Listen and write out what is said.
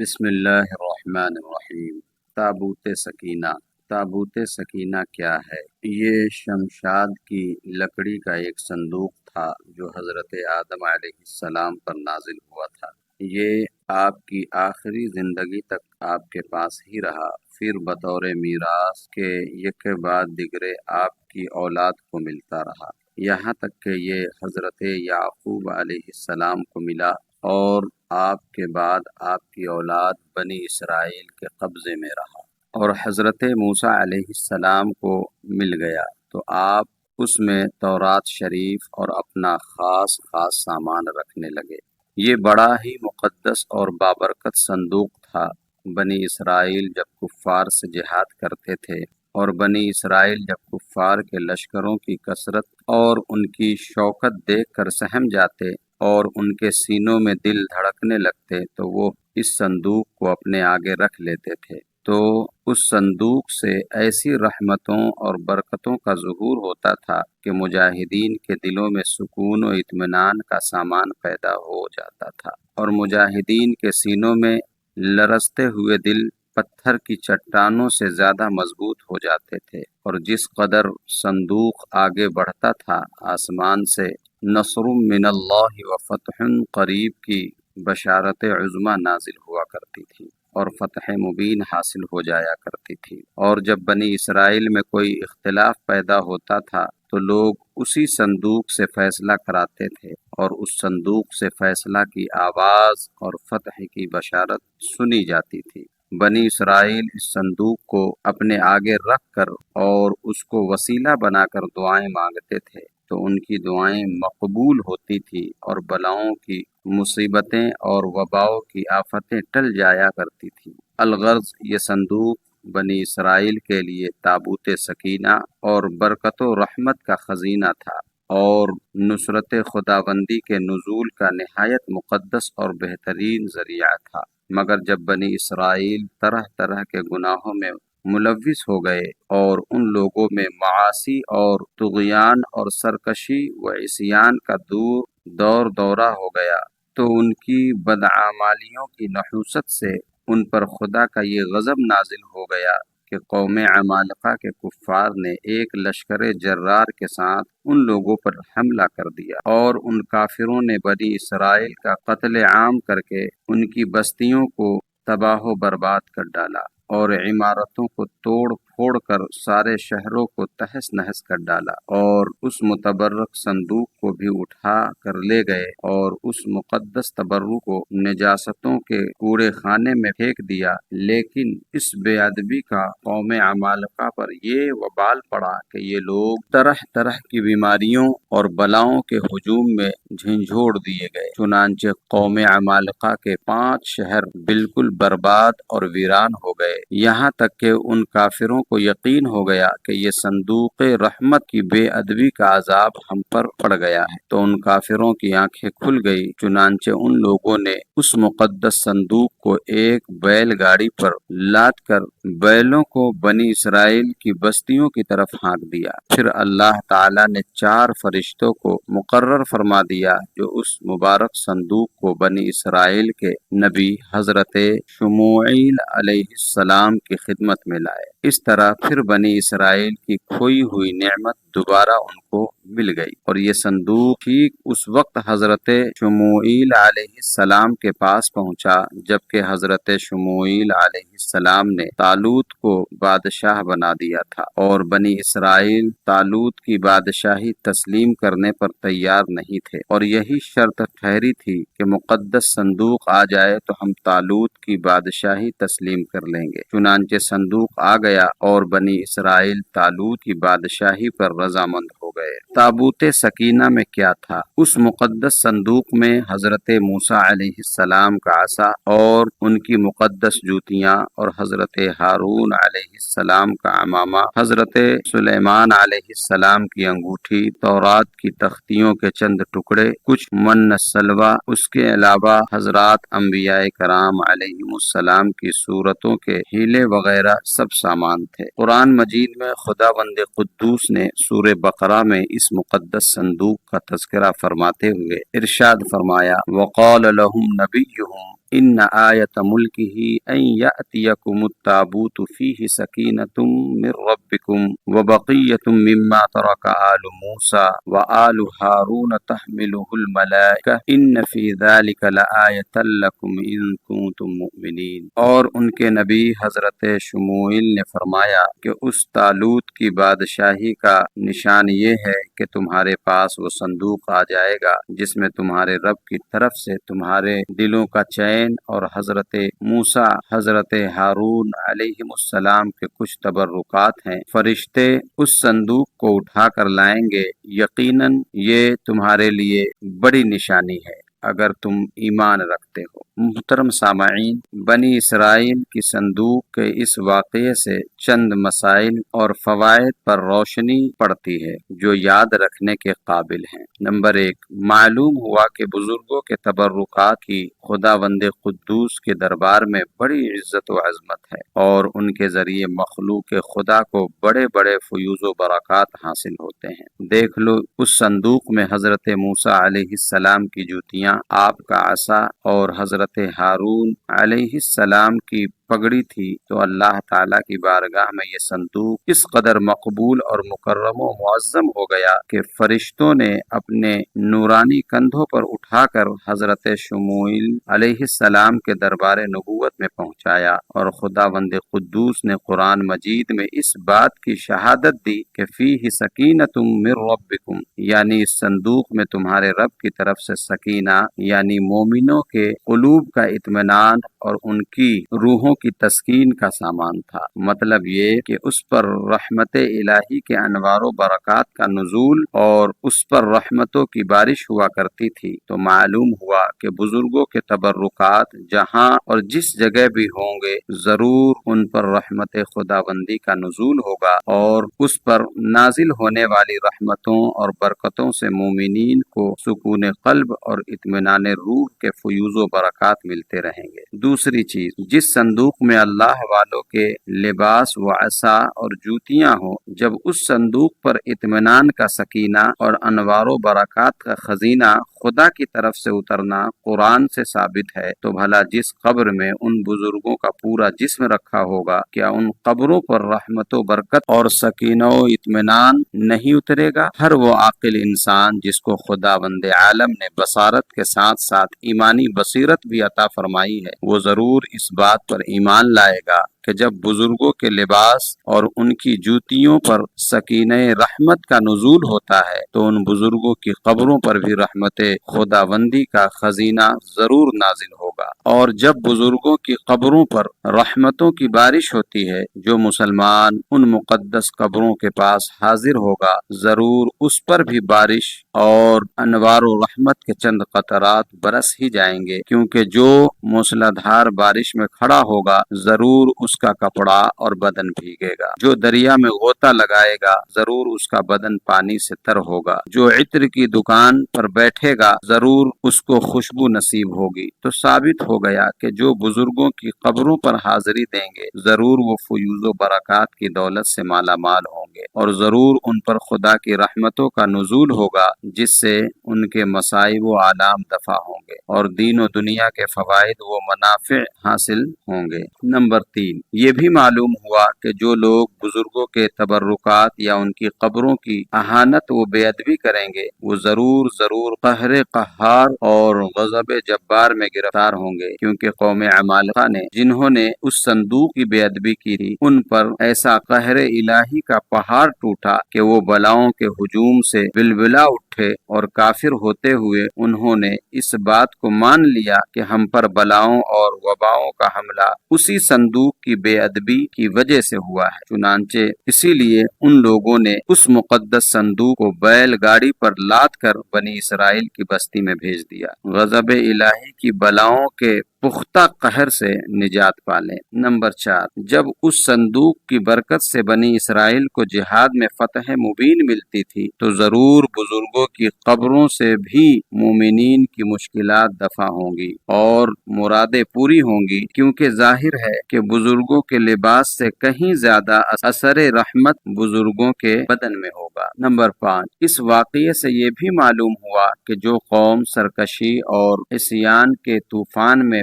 بسم اللہ الرحمن الرحیم۔ تابوت سکینہ۔ تابوت سکینہ کیا ہے؟ یہ شمشاد کی لکڑی کا ایک صندوق تھا جو حضرت آدم علیہ السلام پر نازل ہوا تھا۔ یہ آپ کی آخری زندگی تک آپ کے پاس ہی رہا، پھر بطور میراث کے یک بعد دیگرے آپ کی اولاد کو ملتا رہا، یہاں تک کہ یہ حضرت یعقوب علیہ السلام کو ملا، اور آپ کے بعد آپ کی اولاد بنی اسرائیل کے قبضے میں رہا، اور حضرت موسیٰ علیہ السلام کو مل گیا تو آپ اس میں تورات شریف اور اپنا خاص سامان رکھنے لگے۔ یہ بڑا ہی مقدس اور بابرکت صندوق تھا۔ بنی اسرائیل جب کفار سے جہاد کرتے تھے اور بنی اسرائیل جب کفار کے لشکروں کی کثرت اور ان کی شوکت دیکھ کر سہم جاتے اور ان کے سینوں میں دل دھڑکنے لگتے تو وہ اس صندوق کو اپنے آگے رکھ لیتے تھے، تو اس صندوق سے ایسی رحمتوں اور برکتوں کا ظہور ہوتا تھا کہ مجاہدین کے دلوں میں سکون و اطمینان کا سامان پیدا ہو جاتا تھا، اور مجاہدین کے سینوں میں لرزتے ہوئے دل پتھر کی چٹانوں سے زیادہ مضبوط ہو جاتے تھے، اور جس قدر صندوق آگے بڑھتا تھا آسمان سے نصر من اللہ و فتح قریب کی بشارت عظمی نازل ہوا کرتی تھی اور فتح مبین حاصل ہو جایا کرتی تھی۔ اور جب بنی اسرائیل میں کوئی اختلاف پیدا ہوتا تھا تو لوگ اسی صندوق سے فیصلہ کراتے تھے، اور اس صندوق سے فیصلہ کی آواز اور فتح کی بشارت سنی جاتی تھی۔ بنی اسرائیل اس صندوق کو اپنے آگے رکھ کر اور اس کو وسیلہ بنا کر دعائیں مانگتے تھے تو ان کی دعائیں مقبول ہوتی تھی، اور بلاؤں کی مصیبتیں اور وباؤں کی آفتیں ٹل جایا کرتی تھی۔ الغرض یہ صندوق بنی اسرائیل کے لیے تابوت سکینہ اور برکت و رحمت کا خزینہ تھا، اور نصرت خداوندی کے نزول کا نہایت مقدس اور بہترین ذریعہ تھا۔ مگر جب بنی اسرائیل طرح طرح کے گناہوں میں ملوث ہو گئے اور ان لوگوں میں معاصی اور طغیان اور سرکشی و عصیان کا دور دورہ ہو گیا تو ان کی بدعمالیوں کی نحوست سے ان پر خدا کا یہ غضب نازل ہو گیا کہ قوم عمالقہ کے کفار نے ایک لشکر جرار کے ساتھ ان لوگوں پر حملہ کر دیا، اور ان کافروں نے بنی اسرائیل کا قتل عام کر کے ان کی بستیوں کو تباہ و برباد کر ڈالا، اور عمارتوں کو توڑ پھوڑ کر سارے شہروں کو تہس نہس کر ڈالا، اور اس متبرک صندوق کو بھی اٹھا کر لے گئے، اور اس مقدس تبرک کو نجاستوں کے کوڑے خانے میں پھینک دیا۔ لیکن اس بے ادبی کا قوم عمالقہ پر یہ وبال پڑا کہ یہ لوگ طرح طرح کی بیماریوں اور بلاؤں کے ہجوم میں جھنجھوڑ دیے گئے۔ چنانچہ قوم عمالقہ کے 5 شہر بالکل برباد اور ویران ہو گئے، یہاں تک کہ ان کافروں کو یقین ہو گیا کہ یہ صندوق رحمت کی بے ادبی کا عذاب ہم پر پڑ گیا ہے، تو ان کافروں کی آنکھیں کھل گئی۔ چنانچہ ان لوگوں نے اس مقدس صندوق کو ایک بیل گاڑی پر لاد کر بیلوں کو بنی اسرائیل کی بستیوں کی طرف ہانک دیا۔ پھر اللہ تعالیٰ نے 4 فرشتوں کو مقرر فرما دیا جو اس مبارک صندوق کو بنی اسرائیل کے نبی حضرت شموئیل علیہ السلام کی خدمت میں لائے۔ اس طرح پھر بنی اسرائیل کی کھوئی ہوئی نعمت دوبارہ ان کو مل گئی، اور یہ صندوق ٹھیک اس وقت حضرت شموئیل علیہ السلام کے پاس پہنچا جبکہ حضرت شموئیل علیہ السلام نے طالوت کو بادشاہ بنا دیا تھا، اور بنی اسرائیل طالوت کی بادشاہی تسلیم کرنے پر تیار نہیں تھے، اور یہی شرط ٹھہری تھی کہ مقدس صندوق آ جائے تو ہم طالوت کی بادشاہی تسلیم کر لیں گے۔ چنانچہ صندوق آ گیا اور بنی اسرائیل طالوت کی بادشاہی پر رضامند ہو گئے۔ تابوت سکینہ میں کیا تھا؟ اس مقدس صندوق میں حضرت موسیٰ علیہ السلام کا عصا اور ان کی مقدس جوتیاں، اور حضرت ہارون علیہ السلام کا عمامہ، حضرت سلیمان علیہ السلام کی انگوٹھی، تورات کی تختیوں کے چند ٹکڑے، کچھ من سلوہ، اس کے علاوہ حضرات انبیاء کرام علیہم السلام کی صورتوں کے ہیلے وغیرہ سب سامان تھے۔ قرآن مجید میں خداوند قدوس نے سورہ بقرہ میں اس مقدس صندوق کا تذکرہ فرماتے ہوئے ارشاد فرمایا، وقال لهم نبیہم ان آیت ملکہ ان یأتیکم التابوت فیہ سکینۃ من ربکم وبقیۃ مما ترک آل موسیٰ وآل ہارون تحملہ الملائکہ ان فی ذلک لآیۃ لکم ان کنتم مؤمنین۔ اور ان کے نبی حضرت شموئیل نے فرمایا کہ اس طالوت کی بادشاہی کا نشان یہ ہے کہ تمہارے پاس وہ صندوق آ جائے گا جس میں تمہارے رب کی طرف سے تمہارے دلوں کا چین اور حضرت موسیٰ حضرت ہارون علیہم السلام کے کچھ تبرکات ہیں۔ فرشتے اس صندوق کو اٹھا کر لائیں گے، یقیناً یہ تمہارے لیے بڑی نشانی ہے اگر تم ایمان رکھتے ہو۔ محترم سامعین، بنی اسرائیل کی صندوق کے اس واقعے سے چند مسائل اور فوائد پر روشنی پڑتی ہے جو یاد رکھنے کے قابل ہیں۔ نمبر 1، معلوم ہوا کہ بزرگوں کے تبرکات کی خداوند قدوس کے دربار میں بڑی عزت و عظمت ہے اور ان کے ذریعے مخلوق خدا کو بڑے بڑے فیوز و برکات حاصل ہوتے ہیں۔ دیکھ لو، اس صندوق میں حضرت موسیٰ علیہ السلام کی جوتیاں، آپ کا عصا اور حضرت ہارون علیہ السلام کی پگڑی تھی، تو اللہ تعالیٰ کی بارگاہ میں یہ صندوق اس قدر مقبول اور مکرم و معظم ہو گیا کہ فرشتوں نے اپنے نورانی کندھوں پر اٹھا کر حضرت شموئیل علیہ السلام کے دربار نبوت میں پہنچایا، اور خداوند قدوس نے قرآن مجید میں اس بات کی شہادت دی کہ فیہ سکینۃ من ربکم، یعنی اس صندوق میں تمہارے رب کی طرف سے سکینہ یعنی مومنوں کے قلوب کا اطمینان اور ان کی روحوں کی تسکین کا سامان تھا۔ مطلب یہ کہ اس پر رحمت الہی کے انوار و برکات کا نزول اور اس پر رحمتوں کی بارش ہوا کرتی تھی۔ تو معلوم ہوا کہ بزرگوں کے تبرکات جہاں اور جس جگہ بھی ہوں گے، ضرور ان پر رحمت خداوندی کا نزول ہوگا، اور اس پر نازل ہونے والی رحمتوں اور برکتوں سے مومنین کو سکون قلب اور اطمینان روح کے فیوز و برکات ملتے رہیں گے۔ دوسری چیز، جس صندوق میں اللہ والوں کے لباس و عصا اور جوتیاں ہوں، جب اس صندوق پر اطمینان کا سکینہ اور انوار و برکات کا خزینہ خدا کی طرف سے اترنا قرآن سے ثابت ہے، تو بھلا جس قبر میں ان بزرگوں کا پورا جسم رکھا ہوگا، کیا ان قبروں پر رحمت و برکت اور سکینہ و اطمینان نہیں اترے گا؟ ہر وہ عاقل انسان جس کو خداوند عالم نے بصارت کے ساتھ ساتھ ایمانی بصیرت بھی عطا فرمائی ہے، وہ ضرور اس بات پر ایمان لائے گا کہ جب بزرگوں کے لباس اور ان کی جوتیوں پر سکینہ رحمت کا نزول ہوتا ہے تو ان بزرگوں کی قبروں پر بھی رحمت خداوندی کا خزینہ ضرور نازل ہوگا۔ اور جب بزرگوں کی قبروں پر رحمتوں کی بارش ہوتی ہے، جو مسلمان ان مقدس قبروں کے پاس حاضر ہوگا، ضرور اس پر بھی بارش اور انوار و رحمت کے چند قطرات برس ہی جائیں گے، کیونکہ جو موسلادھار بارش میں کھڑا ہوگا ضرور اس کا کپڑا اور بدن بھیگے گا، جو دریا میں غوطہ لگائے گا ضرور اس کا بدن پانی سے تر ہوگا، جو عطر کی دکان پر بیٹھے گا ضرور اس کو خوشبو نصیب ہوگی۔ تو ثابت ہو گیا کہ جو بزرگوں کی قبروں پر حاضری دیں گے ضرور وہ فیوز و برکات کی دولت سے مالا مال ہوں گے، اور ضرور ان پر خدا کی رحمتوں کا نزول ہوگا جس سے ان کے مصائب و آلام دفع ہوں گے اور دین و دنیا کے فوائد و منافع حاصل ہوں گے۔ نمبر 3، یہ بھی معلوم ہوا کہ جو لوگ بزرگوں کے تبرکات یا ان کی قبروں کی اہانت و بے ادبی کریں گے، وہ ضرور قہر قہار اور غضب جبار میں گرفتار ہوں گے، کیونکہ قوم عمالقہ نے جنہوں نے اس صندوق کی بے ادبی کی تھی، ان پر ایسا قہر الہی کا پہاڑ ٹوٹا کہ وہ بلاؤں کے ہجوم سے بلبلا اٹھے، اور کافر ہوتے ہوئے انہوں نے اس بات کو مان لیا کہ ہم پر بلاؤں اور وباؤں کا حملہ اسی صندوق کی بے ادبی کی وجہ سے ہوا ہے۔ چنانچہ اسی لیے ان لوگوں نے اس مقدس صندوق کو بیل گاڑی پر لاد کر بنی اسرائیل کی بستی میں بھیج دیا، غضب الہی کی بلاؤں کے پختہ قہر سے نجات پالیں۔ نمبر 4، جب اس صندوق کی برکت سے بنی اسرائیل کو جہاد میں فتح مبین ملتی تھی تو ضرور بزرگوں کی قبروں سے بھی مومنین کی مشکلات دفع ہوں گی اور مرادیں پوری ہوں گی، کیونکہ ظاہر ہے کہ بزرگوں کے لباس سے کہیں زیادہ اثر رحمت بزرگوں کے بدن میں ہوگا۔ نمبر 5، اس واقعے سے یہ بھی معلوم ہوا کہ جو قوم سرکشی اور عصیان کے طوفان میں